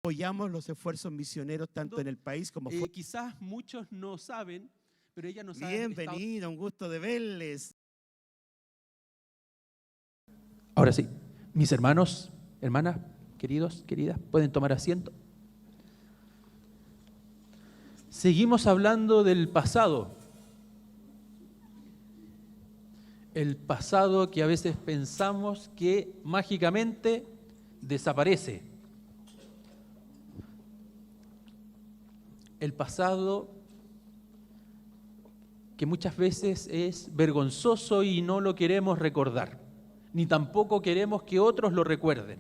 Apoyamos los esfuerzos misioneros tanto en el país como fuera. Quizás muchos no saben, pero ella nos ha Bienvenida, un gusto de verles. Ahora sí, mis hermanos, hermanas, queridos, queridas, pueden tomar asiento. Seguimos hablando del pasado. El pasado que a veces pensamos que mágicamente desaparece. El pasado que muchas veces es vergonzoso y no lo queremos recordar, ni tampoco queremos que otros lo recuerden.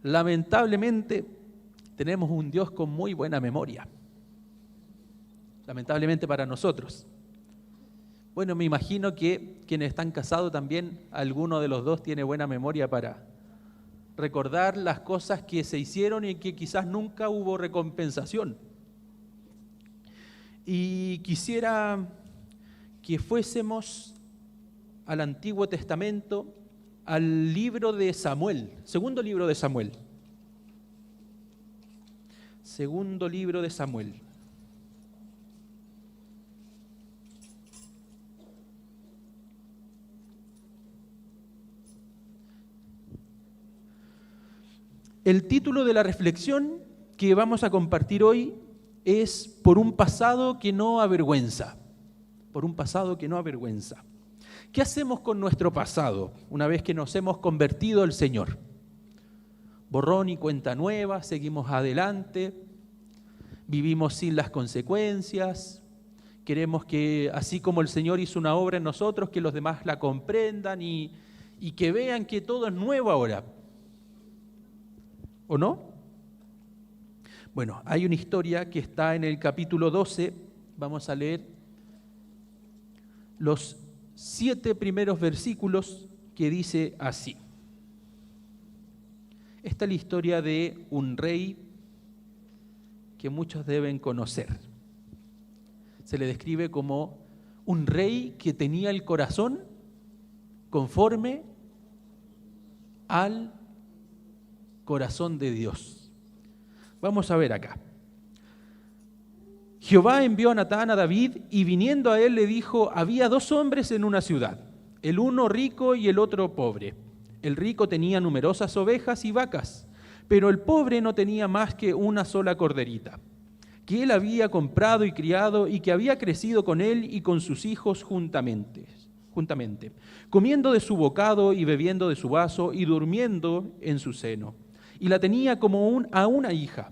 Lamentablemente, tenemos un Dios con muy buena memoria. Lamentablemente para nosotros. Bueno, me imagino que quienes están casados también, alguno de los dos tiene buena memoria para recordar las cosas que se hicieron y que quizás nunca hubo recompensación. Y quisiera que fuésemos al Antiguo Testamento, al libro de Samuel, segundo libro de Samuel. Segundo libro de Samuel. El título de la reflexión que vamos a compartir hoy es Por un pasado que no avergüenza. Por un pasado que no avergüenza. ¿Qué hacemos con nuestro pasado una vez que nos hemos convertido al Señor? Borrón y cuenta nueva, seguimos adelante, vivimos sin las consecuencias, queremos que, así como el Señor hizo una obra en nosotros, que los demás la comprendan y que vean que todo es nuevo ahora. ¿O no? Bueno, hay una historia que está en el capítulo 12, vamos a leer los 7 primeros versículos que dice así. Esta es la historia de un rey que muchos deben conocer. Se le describe como un rey que tenía el corazón conforme al corazón de Dios. Vamos a ver acá. Jehová envió a Natán a David y viniendo a él le dijo, había 2 hombres en una ciudad, el uno rico y el otro pobre. El rico tenía numerosas ovejas y vacas, pero el pobre no tenía más que una sola corderita, que él había comprado y criado y que había crecido con él y con sus hijos juntamente, comiendo de su bocado y bebiendo de su vaso y durmiendo en su seno. Y la tenía como a una hija.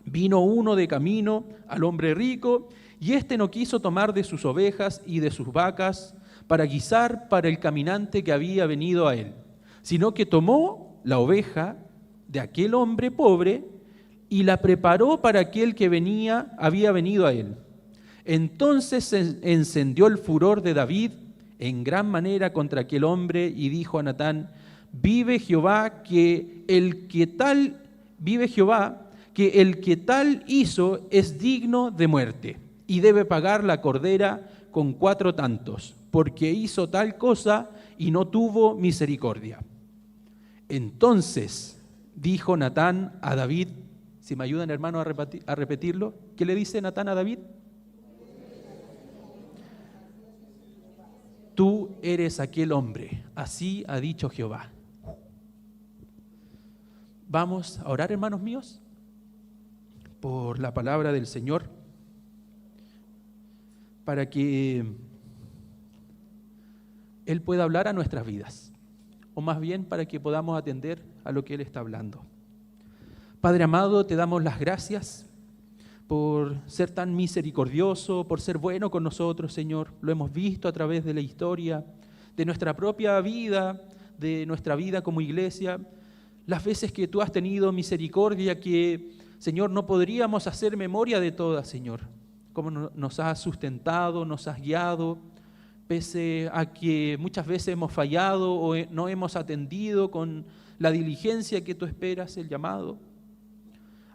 Vino uno de camino al hombre rico, y éste no quiso tomar de sus ovejas y de sus vacas para guisar para el caminante que había venido a él, sino que tomó la oveja de aquel hombre pobre y la preparó para aquel que había venido a él. Entonces se encendió el furor de David en gran manera contra aquel hombre y dijo a Natán, vive Jehová que el que tal hizo es digno de muerte y debe pagar la cordera con 4 tantos, porque hizo tal cosa y no tuvo misericordia. Entonces dijo Natán a David, si me ayudan hermanos a repetirlo, ¿qué le dice Natán a David? Tú eres aquel hombre, así ha dicho Jehová. Vamos a orar, hermanos míos, por la palabra del Señor, para que Él pueda hablar a nuestras vidas, o más bien para que podamos atender a lo que Él está hablando. Padre amado, te damos las gracias por ser tan misericordioso, por ser bueno con nosotros, Señor. Lo hemos visto a través de la historia, de nuestra propia vida, de nuestra vida como iglesia. Las veces que tú has tenido misericordia que, Señor, no podríamos hacer memoria de todas, Señor. Cómo nos has sustentado, nos has guiado, pese a que muchas veces hemos fallado o no hemos atendido con la diligencia que tú esperas el llamado.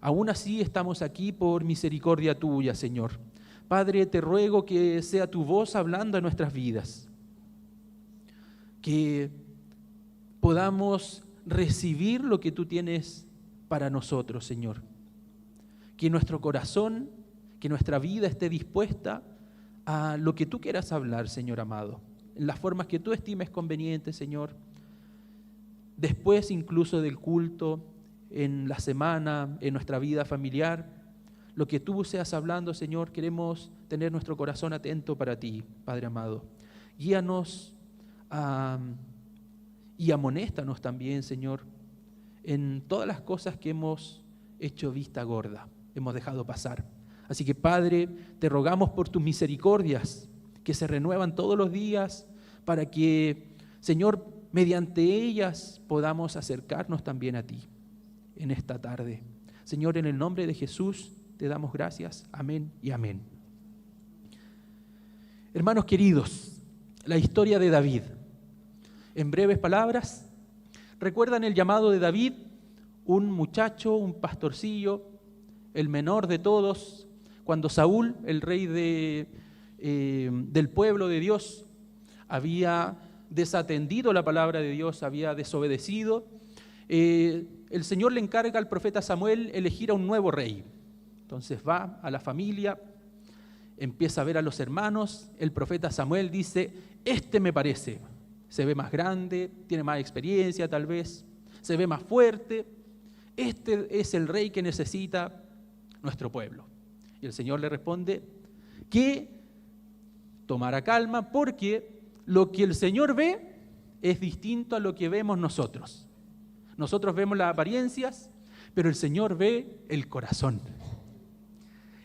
Aún así estamos aquí por misericordia tuya, Señor. Padre, te ruego que sea tu voz hablando a nuestras vidas, que podamos recibir lo que tú tienes para nosotros, Señor. Que nuestro corazón, que nuestra vida esté dispuesta a lo que tú quieras hablar, Señor amado, en las formas que tú estimes convenientes, Señor. Después incluso del culto, en la semana, en nuestra vida familiar, lo que tú seas hablando, Señor, queremos tener nuestro corazón atento para ti, Padre amado. Guíanos y amonéstanos también, Señor, en todas las cosas que hemos hecho vista gorda, hemos dejado pasar. Así que, Padre, te rogamos por tus misericordias, que se renuevan todos los días, para que, Señor, mediante ellas podamos acercarnos también a ti en esta tarde. Señor, en el nombre de Jesús te damos gracias. Amén y amén. Hermanos queridos, la historia de David. En breves palabras, ¿recuerdan el llamado de David? Un muchacho, un pastorcillo, el menor de todos, cuando Saúl, el rey del pueblo de Dios, había desatendido la palabra de Dios, había desobedecido. El Señor le encarga al profeta Samuel elegir a un nuevo rey. Entonces va a la familia, empieza a ver a los hermanos. El profeta Samuel dice: este me parece, se ve más grande, tiene más experiencia tal vez, se ve más fuerte. Este es el rey que necesita nuestro pueblo. Y el Señor le responde que tomara calma, porque lo que el Señor ve es distinto a lo que vemos nosotros. Nosotros vemos las apariencias, pero el Señor ve el corazón.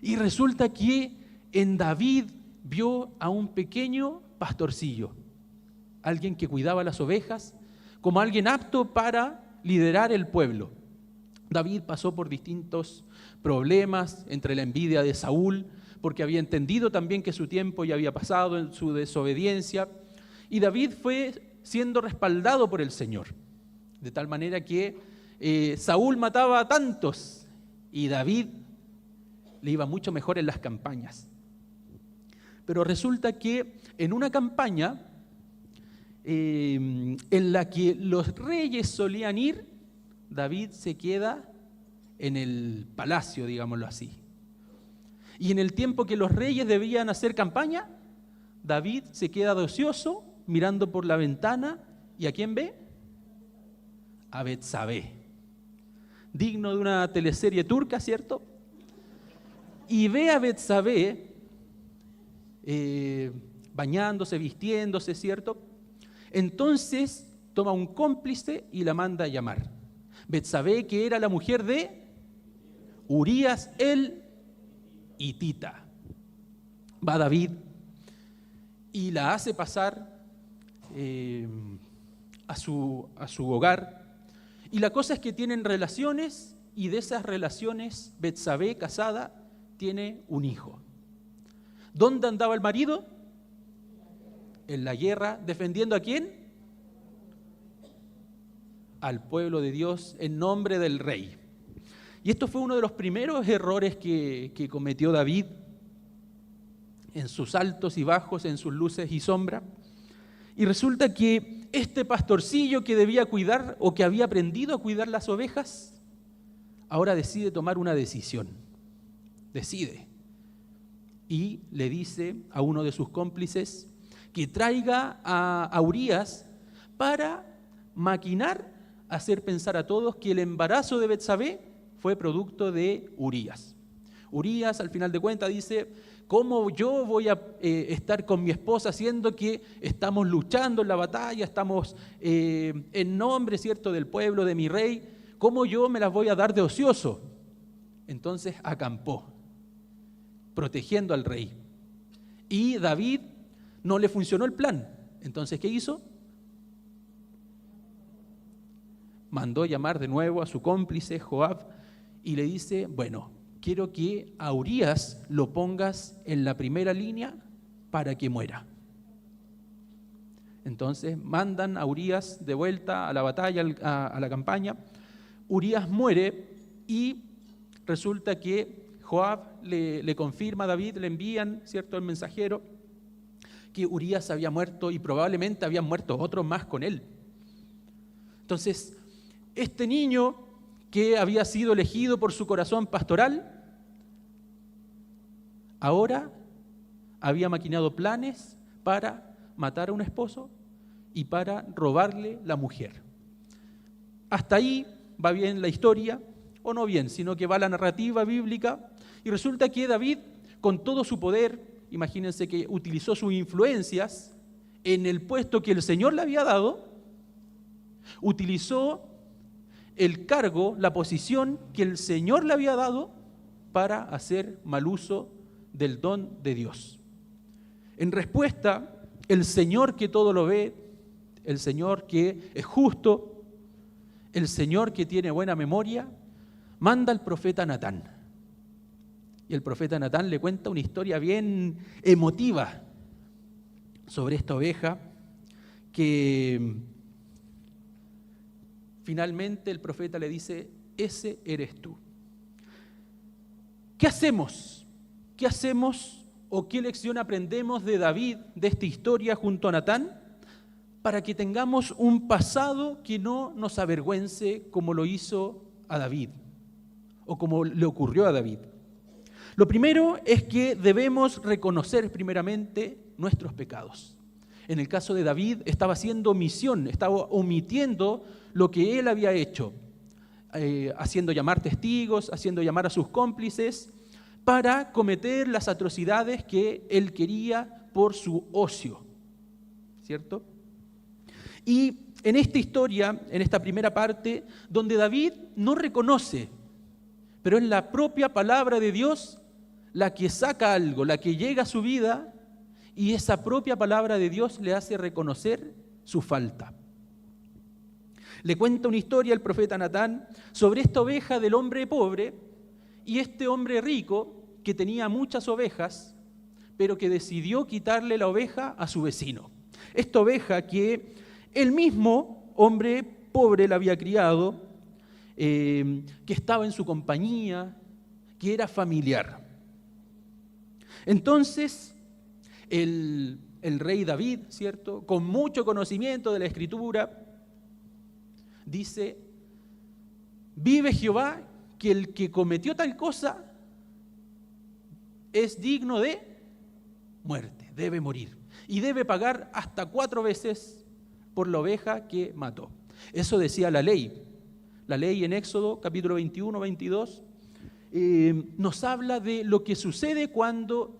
Y resulta que en David vio a un pequeño pastorcillo, alguien que cuidaba las ovejas, como alguien apto para liderar el pueblo. David pasó por distintos problemas, entre la envidia de Saúl, porque había entendido también que su tiempo ya había pasado en su desobediencia, y David fue siendo respaldado por el Señor, de tal manera que Saúl mataba a tantos y David le iba mucho mejor en las campañas. Pero resulta que en una campaña en la que los reyes solían ir, David se queda en el palacio, digámoslo así. Y en el tiempo que los reyes debían hacer campaña, David se queda de ocioso, mirando por la ventana, ¿y a quién ve? A Betsabé. Digno de una teleserie turca, ¿cierto? Y ve a Betsabé bañándose, vistiéndose, ¿cierto? Entonces toma un cómplice y la manda a llamar. Betsabé, que era la mujer de Urías el hitita. Va David y la hace pasar a su hogar. Y la cosa es que tienen relaciones, y de esas relaciones Betsabé, casada, tiene un hijo. ¿Dónde andaba el marido? En la guerra. ¿Defendiendo a quién? Al pueblo de Dios en nombre del rey. Y esto fue uno de los primeros errores que cometió David en sus altos y bajos, en sus luces y sombras. Y resulta que este pastorcillo que debía cuidar, o que había aprendido a cuidar las ovejas, ahora decide tomar una decisión. Decide. Y le dice a uno de sus cómplices que traiga a Urías para maquinar, hacer pensar a todos que el embarazo de Betsabé fue producto de Urías. Urías, al final de cuentas, dice: ¿cómo yo voy a estar con mi esposa siendo que estamos luchando en la batalla, estamos en nombre, ¿cierto?, del pueblo, de mi rey? ¿Cómo yo me las voy a dar de ocioso? Entonces acampó, protegiendo al rey. Y David no le funcionó el plan. Entonces, ¿qué hizo? Mandó llamar de nuevo a su cómplice Joab y le dice: bueno, quiero que a Urías lo pongas en la primera línea para que muera. Entonces mandan a Urías de vuelta a la batalla, a la campaña. Urías muere y resulta que Joab le confirma a David, le envían, ¿cierto?, el mensajero, que Urías había muerto y probablemente habían muerto otros más con él. Entonces, este niño que había sido elegido por su corazón pastoral, ahora había maquinado planes para matar a un esposo y para robarle la mujer. Hasta ahí va bien la historia, o no bien, sino que va la narrativa bíblica, y resulta que David, con todo su poder, imagínense que utilizó sus influencias en el puesto que el Señor le había dado, utilizó el cargo, la posición que el Señor le había dado para hacer mal uso del don de Dios. En respuesta, el Señor que todo lo ve, el Señor que es justo, el Señor que tiene buena memoria, manda al profeta Natán. Y el profeta Natán le cuenta una historia bien emotiva sobre esta oveja que finalmente el profeta le dice: ese eres tú. ¿Qué hacemos? ¿Qué hacemos o qué lección aprendemos de David, de esta historia junto a Natán, para que tengamos un pasado que no nos avergüence como lo hizo a David o como le ocurrió a David? Lo primero es que debemos reconocer primeramente nuestros pecados. En el caso de David estaba haciendo omisión, estaba omitiendo lo que él había hecho, haciendo llamar testigos, haciendo llamar a sus cómplices para cometer las atrocidades que él quería por su ocio, ¿cierto? Y en esta historia, en esta primera parte, donde David no reconoce, pero es la propia palabra de Dios la que saca algo, la que llega a su vida, y esa propia palabra de Dios le hace reconocer su falta. Le cuenta una historia el profeta Natán sobre esta oveja del hombre pobre y este hombre rico que tenía muchas ovejas, pero que decidió quitarle la oveja a su vecino. Esta oveja que el mismo hombre pobre la había criado, que estaba en su compañía, que era familiar. Entonces, el rey David, ¿cierto?, con mucho conocimiento de la Escritura, dice: vive Jehová, que el que cometió tal cosa es digno de muerte, debe morir, y debe pagar hasta 4 veces por la oveja que mató. Eso decía la ley. La ley en Éxodo, capítulo 21, 22, nos habla de lo que sucede cuando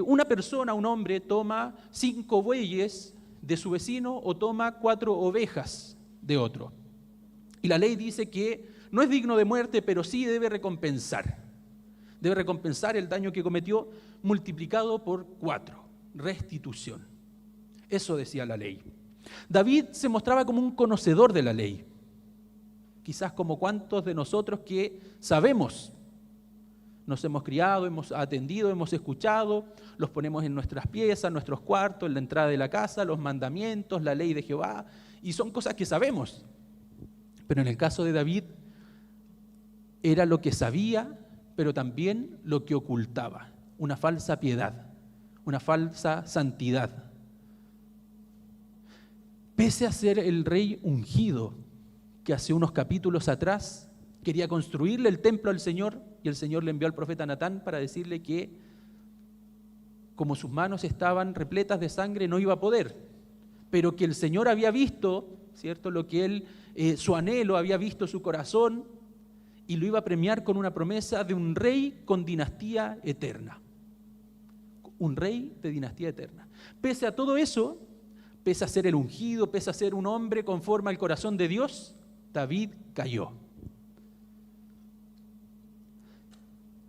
una persona, un hombre, toma 5 bueyes de su vecino o toma 4 ovejas de otro. Y la ley dice que no es digno de muerte, pero sí debe recompensar. Debe recompensar el daño que cometió multiplicado por 4, restitución. Eso decía la ley. David se mostraba como un conocedor de la ley. Quizás como cuantos de nosotros que sabemos, nos hemos criado, hemos atendido, hemos escuchado, los ponemos en nuestras piezas, en nuestros cuartos, en la entrada de la casa, los mandamientos, la ley de Jehová, y son cosas que sabemos. Pero en el caso de David, era lo que sabía, pero también lo que ocultaba, una falsa piedad, una falsa santidad. Pese a ser el rey ungido, que hace unos capítulos atrás quería construirle el templo al Señor, y el Señor le envió al profeta Natán para decirle que como sus manos estaban repletas de sangre no iba a poder, pero que el Señor había visto, ¿cierto?, lo que él, su anhelo, había visto su corazón, y lo iba a premiar con una promesa de un rey con dinastía eterna. Un rey de dinastía eterna. Pese a todo eso, pese a ser el ungido, pese a ser un hombre conforme al corazón de Dios, David cayó.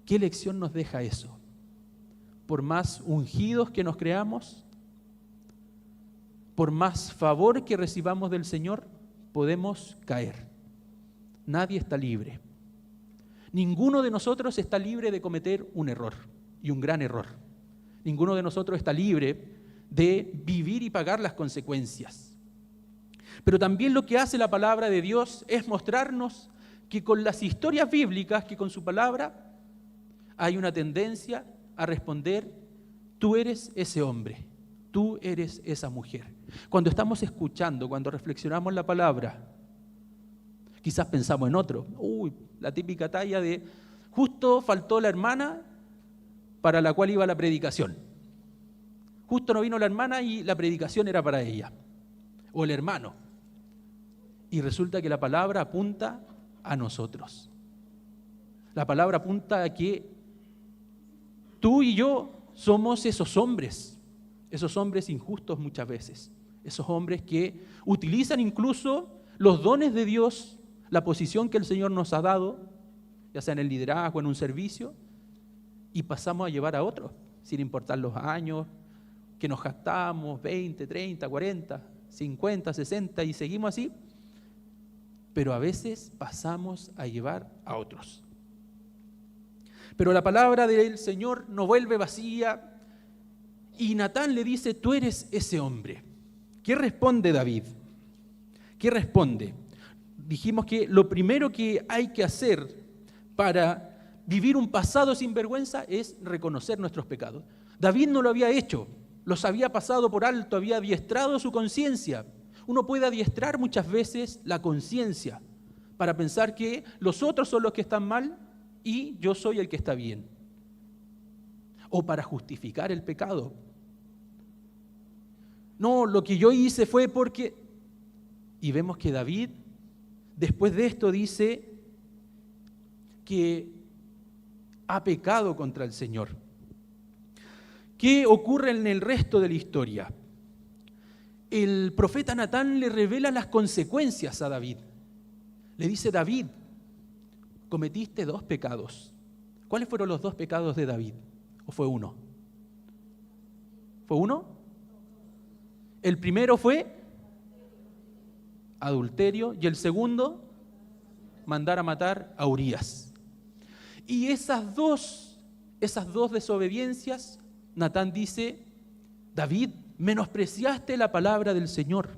¿Qué lección nos deja eso? Por más ungidos que nos creamos, por más favor que recibamos del Señor, podemos caer. Nadie está libre. Ninguno de nosotros está libre de cometer un error, y un gran error. Ninguno de nosotros está libre de vivir y pagar las consecuencias. Pero también lo que hace la palabra de Dios es mostrarnos que con las historias bíblicas, que con su palabra, hay una tendencia a responder: tú eres ese hombre, tú eres esa mujer. Cuando estamos escuchando, cuando reflexionamos la palabra, Quizás pensamos en otro. La típica talla de justo faltó la hermana para la cual iba la predicación. Justo no vino la hermana y la predicación era para ella. O el hermano. Y resulta que la palabra apunta a nosotros. La palabra apunta a que tú y yo somos esos hombres injustos muchas veces, esos hombres que utilizan incluso los dones de Dios, la posición que el Señor nos ha dado, ya sea en el liderazgo, en un servicio, y pasamos a llevar a otros, sin importar los años, que nos jactamos, 20, 30, 40, 50, 60, y seguimos así, pero a veces pasamos a llevar a otros. Pero la palabra del Señor no vuelve vacía, y Natán le dice, tú eres ese hombre. ¿Qué responde David? ¿Qué responde? Dijimos que lo primero que hay que hacer para vivir un pasado sin vergüenza es reconocer nuestros pecados. David no lo había hecho, los había pasado por alto, había adiestrado su conciencia. Uno puede adiestrar muchas veces la conciencia para pensar que los otros son los que están mal y yo soy el que está bien. O para justificar el pecado. No, lo que yo hice fue porque... Y vemos que David, después de esto, dice que ha pecado contra el Señor. ¿Qué ocurre en el resto de la historia? El profeta Natán le revela las consecuencias a David. Le dice, David, cometiste 2 pecados. ¿Cuáles fueron los 2 pecados de David? ¿O fue uno? ¿Fue uno? El primero fue adulterio y el segundo, mandar a matar a Urías. Y esas dos desobediencias, Natán dice, David, menospreciaste la palabra del Señor.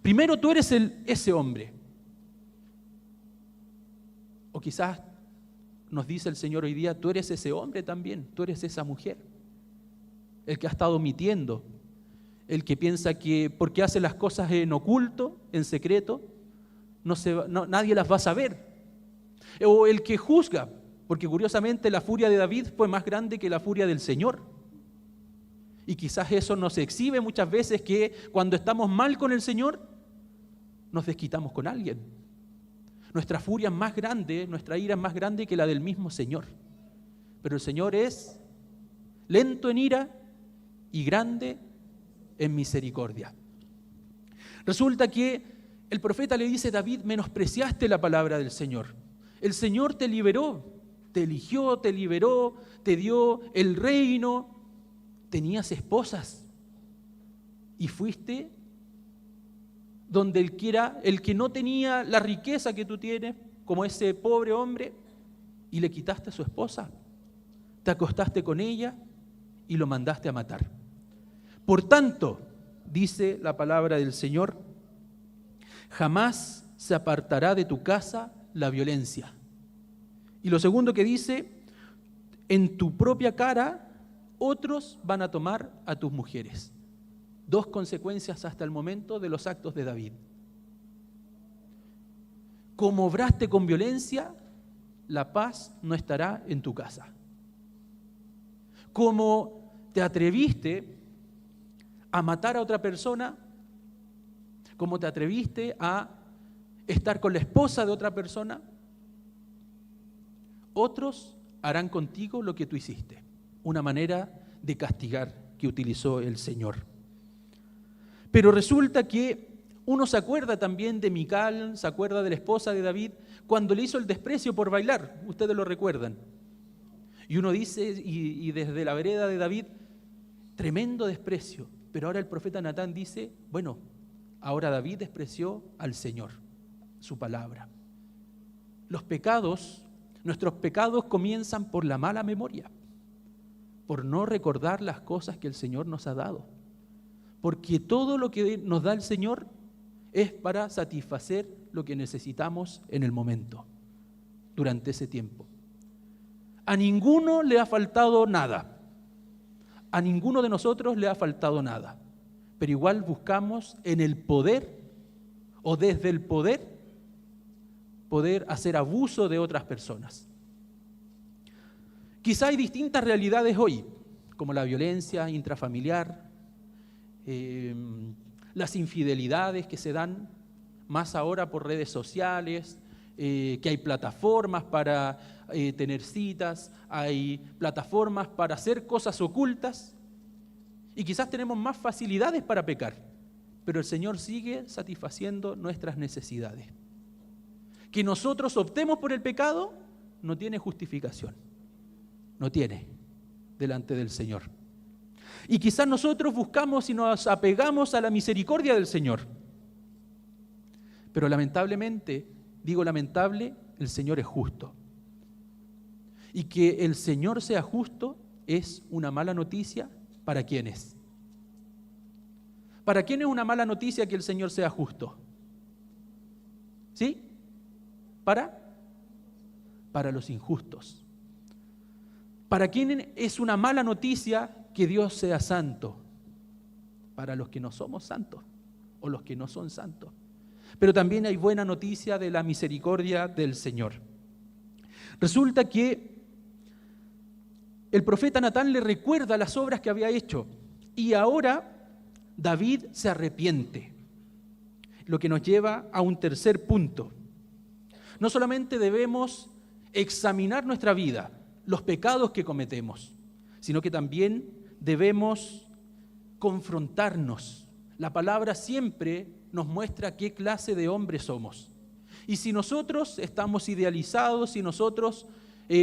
Primero tú eres ese hombre. O quizás nos dice el Señor hoy día, tú eres ese hombre también, tú eres esa mujer. El que ha estado omitiendo, el que piensa que porque hace las cosas en oculto, en secreto, nadie las va a saber. O el que juzga, porque curiosamente la furia de David fue más grande que la furia del Señor. Y quizás eso nos exhibe muchas veces que cuando estamos mal con el Señor, nos desquitamos con alguien. Nuestra furia es más grande, nuestra ira es más grande que la del mismo Señor. Pero el Señor es lento en ira y grande en misericordia. Resulta que el profeta le dice, David, menospreciaste la palabra del Señor. El Señor te liberó, te eligió, te liberó, te dio el reino, tenías esposas y fuiste donde el que no tenía la riqueza que tú tienes, como ese pobre hombre, y le quitaste a su esposa, te acostaste con ella y lo mandaste a matar. Por tanto, dice la palabra del Señor, jamás se apartará de tu casa la violencia. Y lo segundo que dice, en tu propia cara otros van a tomar a tus mujeres. 2 consecuencias hasta el momento de los actos de David. Como obraste con violencia, la paz no estará en tu casa. Como te atreviste a matar a otra persona, como te atreviste a estar con la esposa de otra persona, otros harán contigo lo que tú hiciste. Una manera de castigar que utilizó el Señor. Pero resulta que uno se acuerda también de Mical, se acuerda de la esposa de David, cuando le hizo el desprecio por bailar, ustedes lo recuerdan. Y uno dice, y desde la vereda de David, tremendo desprecio. Pero ahora el profeta Natán dice, bueno, ahora David despreció al Señor, su palabra. Los pecados, nuestros pecados comienzan por la mala memoria, por no recordar las cosas que el Señor nos ha dado. Porque todo lo que nos da el Señor es para satisfacer lo que necesitamos en el momento, durante ese tiempo. A ninguno le ha faltado nada. A ninguno de nosotros le ha faltado nada, pero igual buscamos en el poder o desde el poder poder hacer abuso de otras personas. Quizá hay distintas realidades hoy, como la violencia intrafamiliar, las infidelidades que se dan más ahora por redes sociales, que hay plataformas para tener citas, hay plataformas para hacer cosas ocultas y quizás tenemos más facilidades para pecar, pero el Señor sigue satisfaciendo nuestras necesidades. Que nosotros optemos por el pecado no tiene justificación, no tiene delante del Señor. Y quizás nosotros buscamos y nos apegamos a la misericordia del Señor, pero lamentablemente, digo lamentable, el Señor es justo. Y que el Señor sea justo es una mala noticia ¿para quiénes? ¿Para quién es una mala noticia que el Señor sea justo? ¿Sí? ¿Para los injustos. ¿Para quién es una mala noticia que Dios sea santo? Para los que no somos santos o los que no son santos. Pero también hay buena noticia de la misericordia del Señor. Resulta que el profeta Natán le recuerda las obras que había hecho y ahora David se arrepiente, lo que nos lleva a un tercer punto. No solamente debemos examinar nuestra vida, los pecados que cometemos, sino que también debemos confrontarnos. La palabra siempre nos muestra qué clase de hombres somos. Y si nosotros estamos idealizados, si nosotros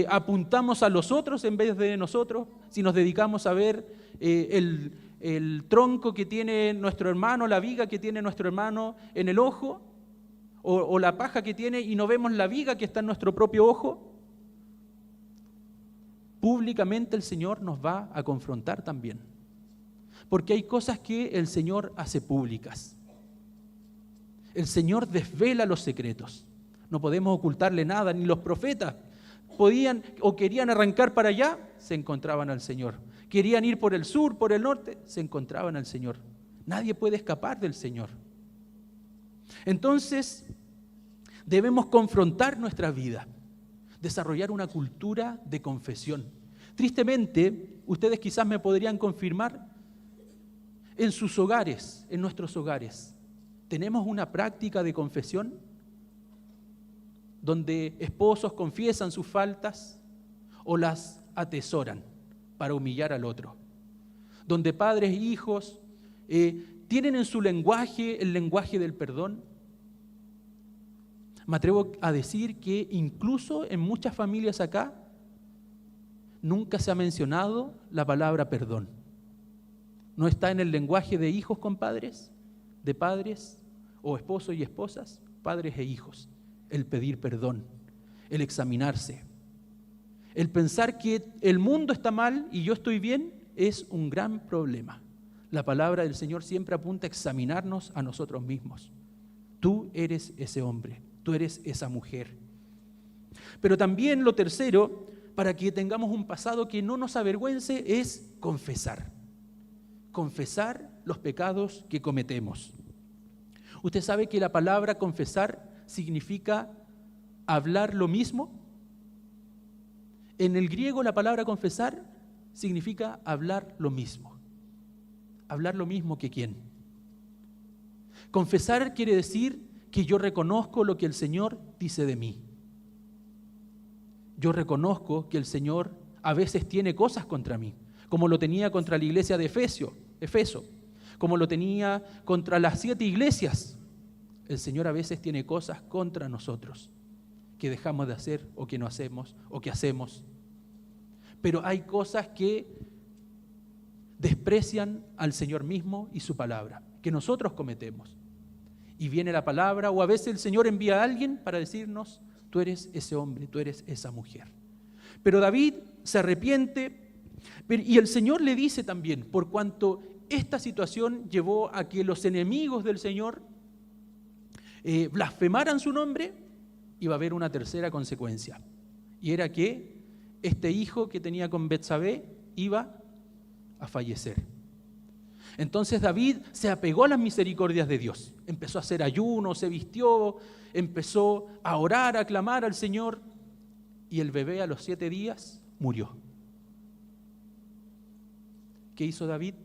apuntamos a los otros en vez de nosotros, si nos dedicamos a ver el tronco que tiene nuestro hermano, la viga que tiene nuestro hermano en el ojo, o la paja que tiene y no vemos la viga que está en nuestro propio ojo, públicamente el Señor nos va a confrontar también. Porque hay cosas que el Señor hace públicas. El Señor desvela los secretos. No podemos ocultarle nada, ni los profetas podían o querían arrancar para allá, se encontraban al Señor. Querían ir por el sur, por el norte, se encontraban al Señor. Nadie puede escapar del Señor. Entonces, debemos confrontar nuestra vida, desarrollar una cultura de confesión. Tristemente, ustedes quizás me podrían confirmar, en sus hogares, en nuestros hogares, ¿tenemos una práctica de confesión? Donde esposos confiesan sus faltas o las atesoran para humillar al otro. Donde padres e hijos tienen en su lenguaje el lenguaje del perdón. Me atrevo a decir que incluso en muchas familias acá nunca se ha mencionado la palabra perdón. No está en el lenguaje de hijos con padres, de padres o esposos y esposas, padres e hijos. El pedir perdón, el examinarse. El pensar que el mundo está mal y yo estoy bien es un gran problema. La palabra del Señor siempre apunta a examinarnos a nosotros mismos. Tú eres ese hombre, tú eres esa mujer. Pero también lo tercero, para que tengamos un pasado que no nos avergüence, es confesar. Confesar los pecados que cometemos. ¿Usted sabe que la palabra confesar significa hablar lo mismo? En el griego la palabra confesar significa hablar lo mismo. ¿Hablar lo mismo que quién? Confesar quiere decir que yo reconozco lo que el Señor dice de mí. Yo reconozco que el Señor a veces tiene cosas contra mí, como lo tenía contra la iglesia de Efeso, como lo tenía contra las 7 iglesias. El Señor a veces tiene cosas contra nosotros que dejamos de hacer o que no hacemos o que hacemos. Pero hay cosas que desprecian al Señor mismo y su palabra, que nosotros cometemos. Y viene la palabra o a veces el Señor envía a alguien para decirnos, tú eres ese hombre, tú eres esa mujer. Pero David se arrepiente y el Señor le dice también, por cuanto esta situación llevó a que los enemigos del Señor blasfemaran su nombre, iba a haber una tercera consecuencia. Y era que este hijo que tenía con Betsabé iba a fallecer. Entonces David se apegó a las misericordias de Dios. Empezó a hacer ayuno, se vistió, empezó a orar, a clamar al Señor. Y el bebé a los 7 días murió. ¿Qué hizo David?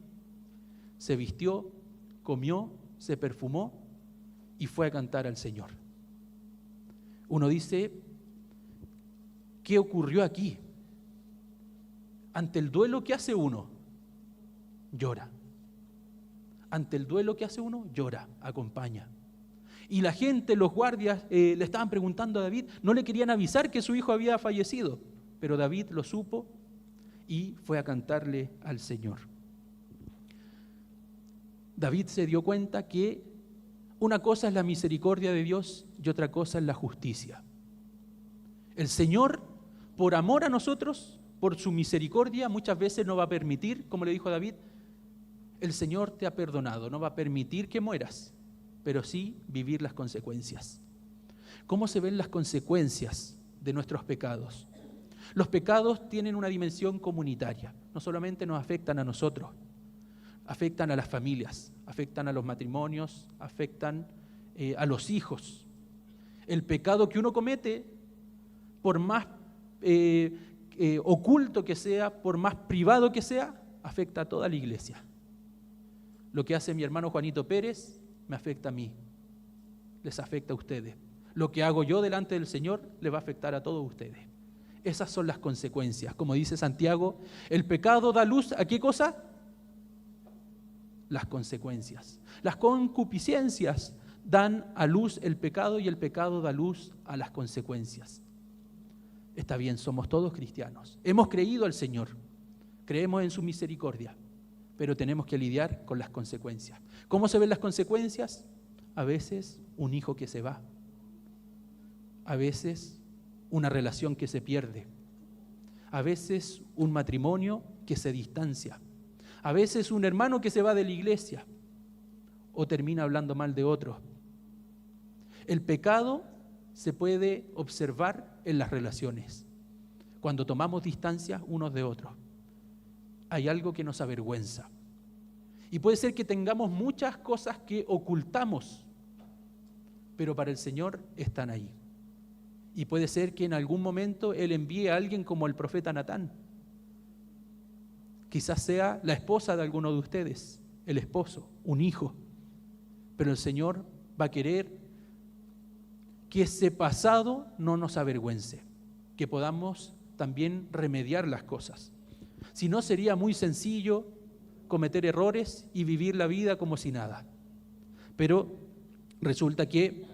Se vistió, comió, se perfumó y fue a cantar al Señor. Uno dice, ¿qué ocurrió aquí? Ante el duelo, ¿qué hace uno? Llora. Ante el duelo, ¿qué hace uno? Llora, acompaña. Y la gente, los guardias, le estaban preguntando a David, no le querían avisar que su hijo había fallecido, pero David lo supo y fue a cantarle al Señor. David se dio cuenta que una cosa es la misericordia de Dios y otra cosa es la justicia. El Señor, por amor a nosotros, por su misericordia, muchas veces no va a permitir, como le dijo a David, el Señor te ha perdonado, no va a permitir que mueras, pero sí vivir las consecuencias. ¿Cómo se ven las consecuencias de nuestros pecados? Los pecados tienen una dimensión comunitaria, no solamente nos afectan a nosotros, afectan a las familias, afectan a los matrimonios, afectan a los hijos. El pecado que uno comete, por más oculto que sea, por más privado que sea, afecta a toda la iglesia. Lo que hace mi hermano Juanito Pérez me afecta a mí, les afecta a ustedes. Lo que hago yo delante del Señor le va a afectar a todos ustedes. Esas son las consecuencias. Como dice Santiago, el pecado da luz ¿a qué cosa? Las consecuencias. Las concupiscencias dan a luz el pecado y el pecado da luz a las consecuencias. Está bien, somos todos cristianos. Hemos creído al Señor, creemos en su misericordia, pero tenemos que lidiar con las consecuencias. ¿Cómo se ven las consecuencias? A veces un hijo que se va, a veces una relación que se pierde, a veces un matrimonio que se distancia, a veces un hermano que se va de la iglesia o termina hablando mal de otros. El pecado se puede observar en las relaciones, cuando tomamos distancia unos de otros. Hay algo que nos avergüenza. Y puede ser que tengamos muchas cosas que ocultamos, pero para el Señor están ahí. Y puede ser que en algún momento Él envíe a alguien como el profeta Natán. Quizás sea la esposa de alguno de ustedes, el esposo, un hijo. Pero el Señor va a querer que ese pasado no nos avergüence, que podamos también remediar las cosas. Si no, sería muy sencillo cometer errores y vivir la vida como si nada. Pero resulta que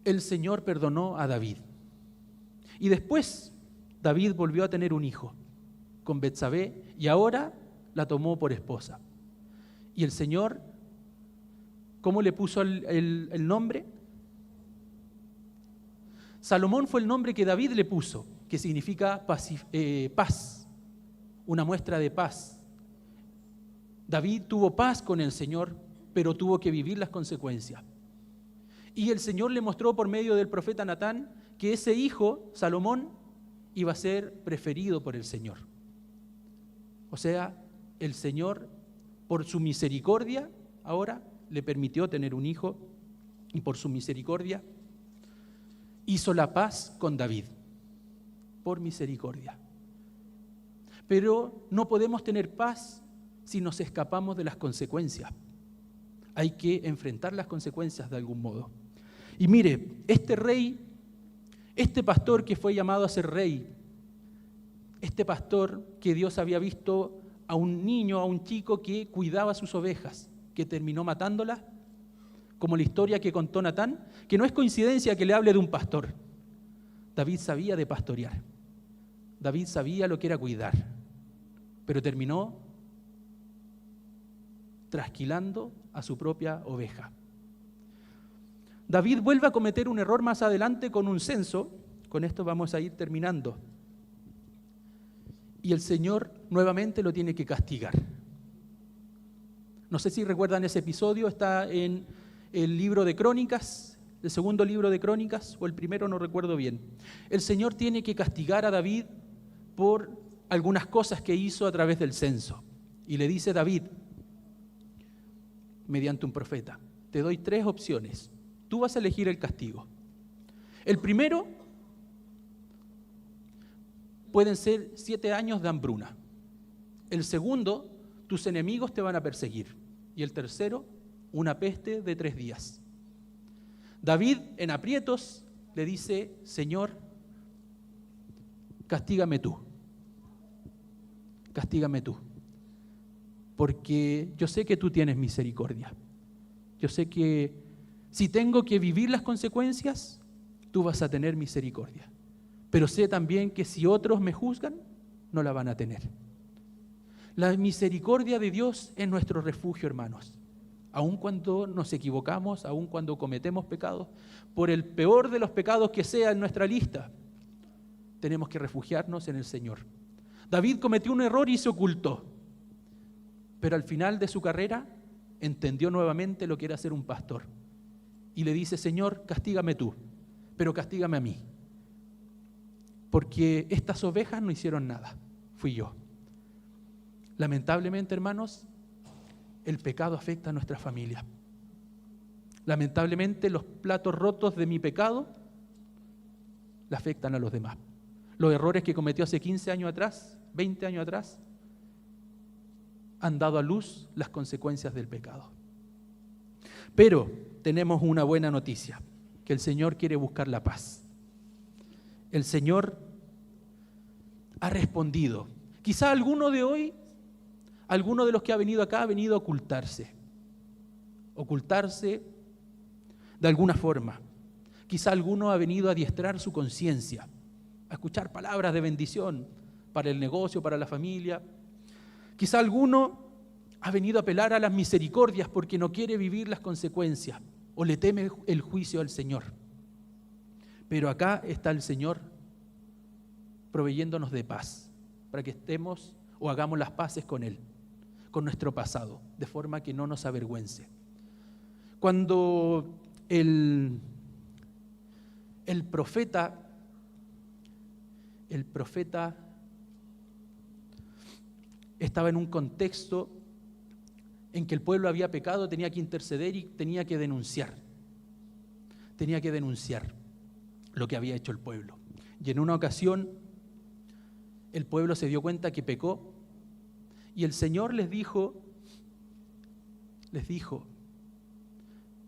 el Señor perdonó a David. Y después David volvió a tener un hijo con Betsabé y ahora la tomó por esposa. Y el Señor, ¿cómo le puso el nombre? Salomón fue el nombre que David le puso, que significa paz, una muestra de paz. David tuvo paz con el Señor, pero tuvo que vivir las consecuencias. Y el Señor le mostró por medio del profeta Natán que ese hijo, Salomón, iba a ser preferido por el Señor. O sea, el Señor, por su misericordia, ahora le permitió tener un hijo y por su misericordia hizo la paz con David, por misericordia. Pero no podemos tener paz si nos escapamos de las consecuencias. Hay que enfrentar las consecuencias de algún modo. Y mire, este rey, este pastor que fue llamado a ser rey, este pastor que Dios había visto a un niño, a un chico que cuidaba sus ovejas, que terminó matándolas, como la historia que contó Natán, que no es coincidencia que le hable de un pastor. David sabía de pastorear, David sabía lo que era cuidar, pero terminó trasquilando a su propia oveja. David vuelve a cometer un error más adelante con un censo. Con esto vamos a ir terminando. Y el Señor nuevamente lo tiene que castigar. No sé si recuerdan ese episodio, está en el libro de Crónicas, el segundo libro de Crónicas, o el primero, no recuerdo bien. El Señor tiene que castigar a David por algunas cosas que hizo a través del censo. Y le dice David, mediante un profeta. Te doy 3 opciones. Tú vas a elegir el castigo. El primero, pueden ser 7 años de hambruna. El segundo, tus enemigos te van a perseguir. Y el tercero, una peste de 3 días. David, en aprietos, le dice: Señor, castígame tú. Castígame tú. Porque yo sé que tú tienes misericordia. Yo sé que si tengo que vivir las consecuencias, tú vas a tener misericordia. Pero sé también que si otros me juzgan, no la van a tener. La misericordia de Dios es nuestro refugio, hermanos. Aun cuando nos equivocamos, aun cuando cometemos pecados, por el peor de los pecados que sea en nuestra lista, tenemos que refugiarnos en el Señor. David cometió un error y se ocultó, pero al final de su carrera entendió nuevamente lo que era ser un pastor. Y le dice: Señor, castígame tú, pero castígame a mí. Porque estas ovejas no hicieron nada, fui yo. Lamentablemente, hermanos, el pecado afecta a nuestra familia. Lamentablemente, los platos rotos de mi pecado le afectan a los demás. Los errores que cometió hace 15 años atrás, 20 años atrás, han dado a luz las consecuencias del pecado. Pero tenemos una buena noticia, que el Señor quiere buscar la paz. El Señor ha respondido. Quizá alguno de hoy, alguno de los que ha venido acá ha venido a ocultarse de alguna forma. Quizá alguno ha venido a adiestrar su conciencia, a escuchar palabras de bendición para el negocio, para la familia. Quizá alguno ha venido a apelar a las misericordias porque no quiere vivir las consecuencias o le teme el juicio al Señor. Pero acá está el Señor proveyéndonos de paz para que estemos o hagamos las paces con Él, con nuestro pasado, de forma que no nos avergüence. Cuando el profeta estaba en un contexto en que el pueblo había pecado, tenía que interceder y tenía que denunciar lo que había hecho el pueblo. Y en una ocasión el pueblo se dio cuenta que pecó y el Señor les dijo,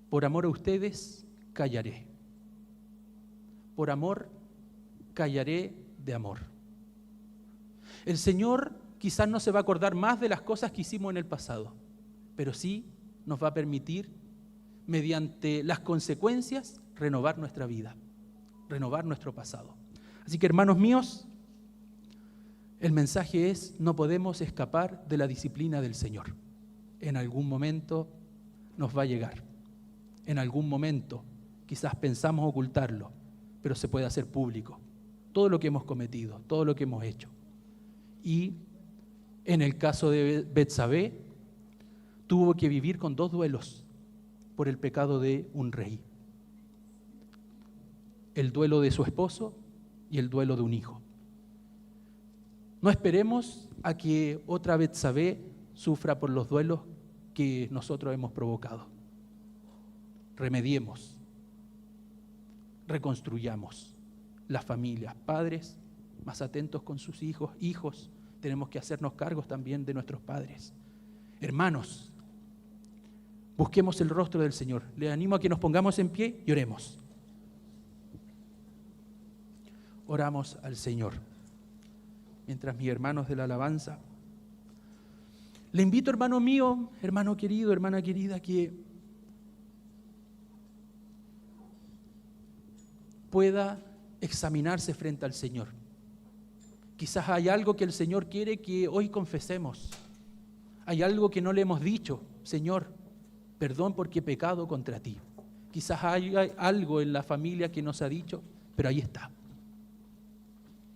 por amor a ustedes callaré, por amor callaré de amor. El Señor quizás no se va a acordar más de las cosas que hicimos en el pasado, pero sí nos va a permitir, mediante las consecuencias, renovar nuestra vida, renovar nuestro pasado. Así que, hermanos míos, el mensaje es: no podemos escapar de la disciplina del Señor. En algún momento nos va a llegar. En algún momento quizás pensamos ocultarlo, pero se puede hacer público. Todo lo que hemos cometido, todo lo que hemos hecho. Y en el caso de Betsabé, tuvo que vivir con 2 duelos por el pecado de un rey. El duelo de su esposo y el duelo de un hijo. No esperemos a que otra Betsabé sufra por los duelos que nosotros hemos provocado. Remediemos, reconstruyamos las familias, padres más atentos con sus hijos, tenemos que hacernos cargos también de nuestros padres. Hermanos, busquemos el rostro del Señor. Les animo a que nos pongamos en pie y oremos. Oramos al Señor. Mientras mis hermanos de la alabanza, le invito, hermano mío, hermano querido, hermana querida, que pueda examinarse frente al Señor. Quizás hay algo que el Señor quiere que hoy confesemos. Hay algo que no le hemos dicho: Señor, perdón porque he pecado contra ti. Quizás hay algo en la familia que nos ha dicho, pero ahí está.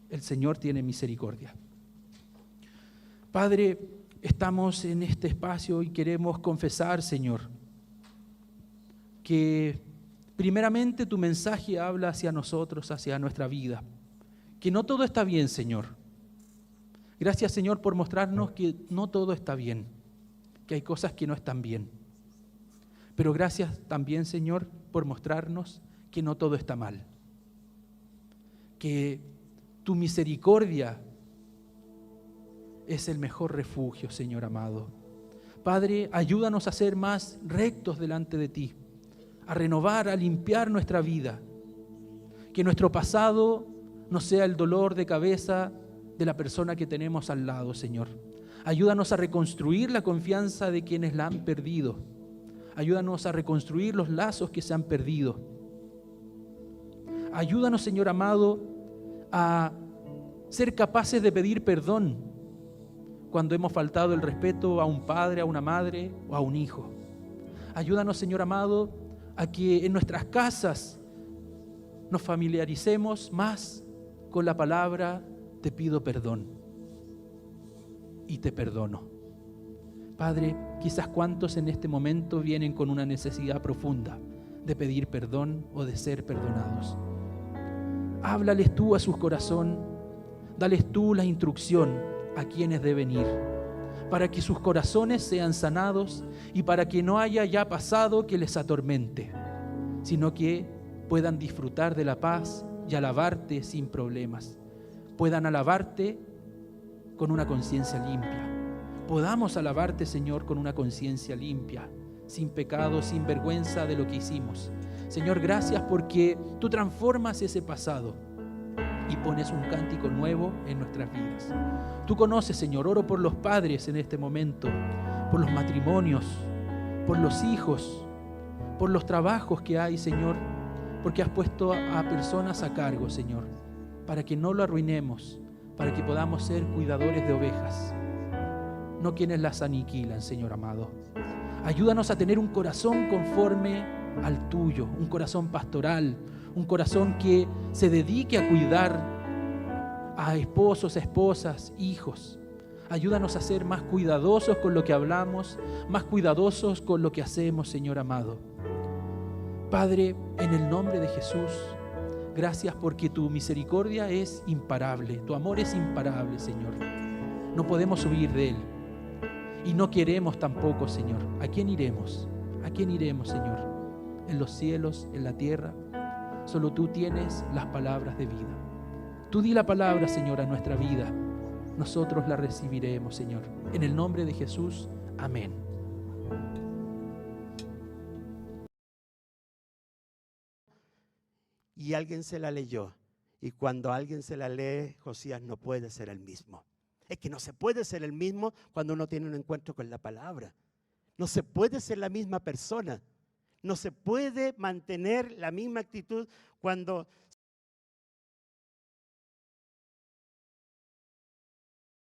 El Señor tiene misericordia. Padre, estamos en este espacio y queremos confesar, Señor, que primeramente tu mensaje habla hacia nosotros, hacia nuestra vida, que no todo está bien, Señor. Gracias, Señor, por mostrarnos que no todo está bien, que hay cosas que no están bien. Pero gracias también, Señor, por mostrarnos que no todo está mal. Que tu misericordia es el mejor refugio, Señor amado. Padre, ayúdanos a ser más rectos delante de ti, a renovar, a limpiar nuestra vida. Que nuestro pasado no sea el dolor de cabeza de la persona que tenemos al lado, Señor. Ayúdanos a reconstruir la confianza de quienes la han perdido. Ayúdanos a reconstruir los lazos que se han perdido. Ayúdanos, Señor amado, a ser capaces de pedir perdón cuando hemos faltado el respeto a un padre, a una madre o a un hijo. Ayúdanos, Señor amado, a que en nuestras casas nos familiaricemos más con la palabra te pido perdón y te perdono. Padre, quizás cuántos en este momento vienen con una necesidad profunda de pedir perdón o de ser perdonados. Háblales tú a su corazón, dales tú la instrucción a quienes deben ir, para que sus corazones sean sanados y para que no haya ya pasado que les atormente, sino que puedan disfrutar de la paz y alabarte sin problemas. Puedan alabarte con una conciencia limpia. Podamos alabarte, Señor, con una conciencia limpia, sin pecado, sin vergüenza de lo que hicimos. Señor, gracias porque tú transformas ese pasado y pones un cántico nuevo en nuestras vidas. Tú conoces, Señor, oro por los padres en este momento, por los matrimonios, por los hijos, por los trabajos que hay, Señor, porque has puesto a personas a cargo, Señor, para que no lo arruinemos, para que podamos ser cuidadores de ovejas, no quienes las aniquilan, Señor amado. Ayúdanos a tener un corazón conforme al tuyo, un corazón pastoral, un corazón que se dedique a cuidar a esposos, esposas, hijos. Ayúdanos a ser más cuidadosos con lo que hablamos, más cuidadosos con lo que hacemos, Señor amado. Padre, en el nombre de Jesús, gracias porque tu misericordia es imparable, tu amor es imparable, Señor. No podemos huir de él y no queremos tampoco, Señor. ¿A quién iremos? ¿A quién iremos, Señor? En los cielos, en la tierra, solo tú tienes las palabras de vida. Tú di la palabra, Señor, a nuestra vida. Nosotros la recibiremos, Señor. En el nombre de Jesús, amén. Y alguien se la leyó. Y cuando alguien se la lee, Josías no puede ser el mismo. Es que no se puede ser el mismo cuando uno tiene un encuentro con la palabra. No se puede ser la misma persona. No se puede mantener la misma actitud cuando